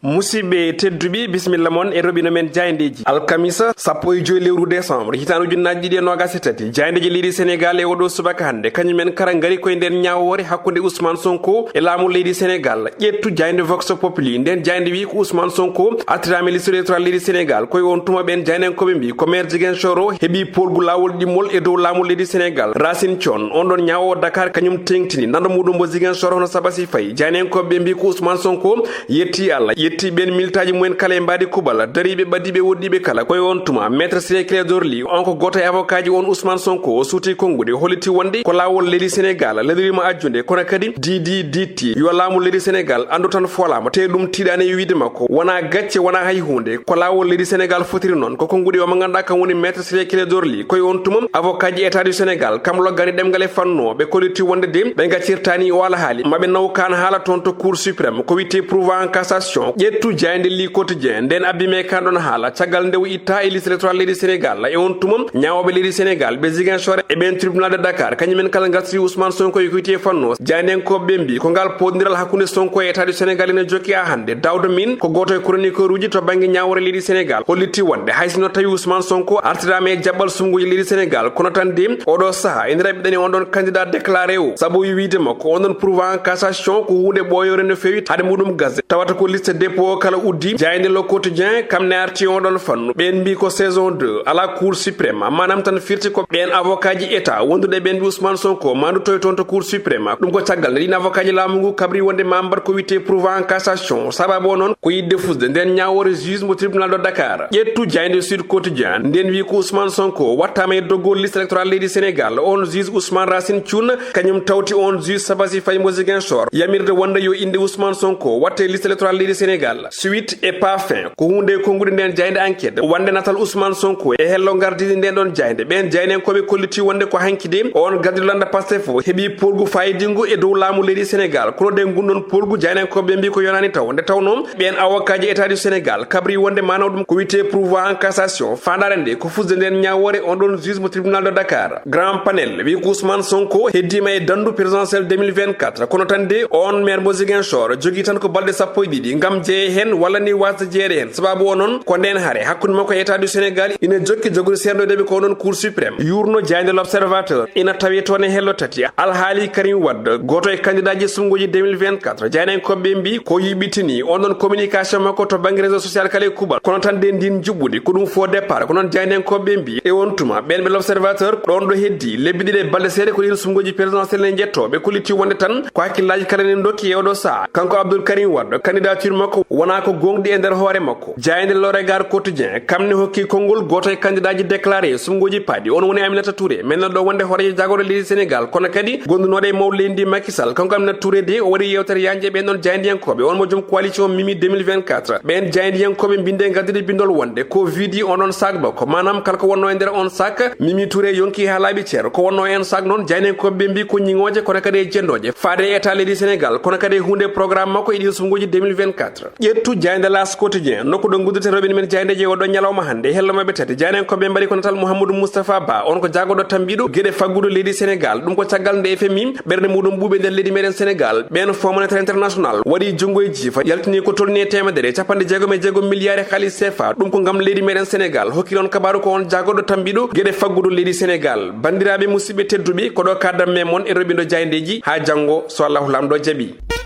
Musibe teddubi bismillah mon e robino men jayndeji alkamisa sappo e joyi lewru décembre hitanu junnaji ɗi e nogase tati jayndeji leydi sénégal e oɗo subaka hande kañumen kara ngari koye nden ñawore hakkude ousmane sonko e laamu leydi sénégal ƴettu jaynde vox populi nden jaynde wi ko ousmane sonko attirama liste électoral leydi sénégal koye on tuma ɓen jaynenkoɓe mbi ko maire Ziguinchor o heeɓi polgu lawol ɗimmol e dow laamu leydi sénégal Racine Thion on ɗon ñawowo Dakar kañum tengtini nando muɗum mo Ziguinchor hono sabasi fayi jaynenkoɓe mbi ko ousmane sonko yetti Allah yetti ben militaji mumen kala e mbadi kubal daribe badibe woddibe kala koy on tuma maître Ciré Clédor Ly on ko goto e avocat ji on Ousmane Sonko o suuti kongude holiti wonde ko lawol leydi Sénégal ledirima ajjunde kono kadi DDDT yo laamu leydi Sénégal andu tan folama te dum tidane wiide makko wana gacce wana hay hunde ko lawol leydi Sénégal fotiri non ko kongude o maganda kan woni maître Ciré Clédor Ly koy on tuma avocat ji état du Sénégal kam loggani demgal e fanno be koliti wonde de be gaccirtani wala haali mabe nawkan hala ton to cour suprême ko witte prouva en cassation ƴettu jayde li quotidien nden abime kandon haala caggal ndew itta e liste électoral leydi Sénégal e on tumam ñawoɓe leydi Sénégal ɓe Ziguinchor e ɓen tribunal de Dakar kañumen kala gartiri Ousmane Sonko e kuite fanno jaynenkoɓe mbi ko ngal poddiral hakkude Sonko e état du Sénégal ene jokki a hande dawda min ko goto e chroniqueur uji to banggue ñawore leydi Sénégal hollitti wonde haysino tawi Ousmane Sonko artirama e jaɓɓal sunguji leydi Sénégal kono tan de oɗo saaha ene raɓiɗani on ɗon candidat déclaré o saabu wiide makko on ɗon prouva en cassation ko hunde ɓoyore no fewi hade muɗum gazé tawata ko liste dépôt kala uddi jayde le quotidien kam ne arti on ɗon fannu ɓen mbi ko saison 2 ala cour suprême manam tan firti ko ɓen avocat ji état wondude ɓen mbi Ousmane Sonko mandu toye toon to cour suprême ɗum ko caggal ne ɗin avocat ji laamu ngu kabri wonde mambar ko witte prouva en cassation sababu o noon ko yidde fusde nden ñawore juge mo tribunal de Dakar ƴettu jayde sud quotidien nden wi ko Ousmane Sonko wattama e doggol liste électoral leydi Sénégal on juge Ousmane Racine Thion kañum tawti on juge Sabassi Faye mo Ziguinchor yamirde wonde yo inde Ousmane Sonko watte liste électoral leydi Sénégal suite et pas fin ko hunde kongude nden jayde enquête wande natal Ousmane Sonko e hello gardidi nden ɗon jayde ɓen jaynenkoɓe kolliti wonde ko hankide on gadilanda Pastef o heeɓi polgu fayidingu e dow laamu leydi Sénégal kono de gunɗon polgu jaynenkoɓe mbi ko yonani taw nde tawno ɓen avocat ji état du Sénégal kabri wonde manaw ɗum ko witte prouva en cassation fandare nde ko fusde nden ñawore on ɗon juge mo tribunal de Dakar grand panel wi ko Ousmane Sonko heddima e dandu présidentiel 2024 kono tan de on maire mo Ziguinchor jogui tan ko balɗe sappo e ɗiɗi gam jeeye hen walla ni wasde jeere hen sababu o noon ko nden haare hakkude makko e état du Sénégal ina jokki jogude serdodeɓe ko noon cour suprême yurno jayde l'observateur ina tawi toon e hello tati alhaali Karim Wade goto e candidat ji sungoji 2024 jaynenkoɓe mbi ko yiɓitini on ɗon communication makko to banggue réseau social kala e kuɓal kono tan de ndin juɓɓudi ko ɗum faux départ ko noon jaynenkoɓe mbi e on tuma ɓen ɓe l'observateur ɗon ɗo heddi lebbi ɗiɗi e balɗe seeɗa ko ɗin sungoji présidentiel ne jettoɓe kolliti wonde tan ko hakkillaji kala nen dokki e oɗo saha kanko Abdoul Karim Wade candidature makko wona ko gonɗi e nder hoore makko jayde le regard quotidien kamne hokki konngol goto e candidat ji déclaré sungoji paadi on woni Aminata Touré men ɗo wonde horeje jagoro leydi Sénégal kono kadi gondunoɗe e mawɗo leydi ndi Macky Sall kanko Aminata Touré de o waɗi yewtere yanje ɓen ɗon jayndiyankoɓe on mo joom coalition Mimi 2024 ɓen jayndiyankoɓe binde gaddude bindol wonde ko vidi on ɗon sac makko manam kala ko wonno e nder on sac Mimi Touré yonki ha laaɓi ceero ko wonno en sac noon jayndiyankoɓe mbi ko ñiŋoje kono kadi e jendoje faade état leydi Sénégal kono kadi hunde programme makko e ɗin sungoji 2024 ƴettu jayde las quotidien nokku ɗo guddete robine men jaydeje oɗo ñalawma hande hello mabɓe tati jaynenkoɓe mbaɗi ko natal Mouhamadou Moustapha Ba on ko jagoɗo tambiɗo gueɗe faggudu leydi Sénégal ɗum ko caggal nde FMI ɓerde muɗum ɓuuɓe nder leydi meɗen Sénégal ɓen Fonds monétaire international waɗi junggo e jiifa yaltini ko tolni e temedere capanɗe jeegom e jeegom milliard e halis CFA ɗum ko gam leydi meɗen Sénégal hokki ɗon kabaru ko on jagoɗo tambiɗo gueɗe faggudu leydi Sénégal bandiraɓe musidɓe tedduɓe ko ɗo kaddam men moon e roɓindo jayndeji ha janggo so Allahu lamɗo jaaɓi.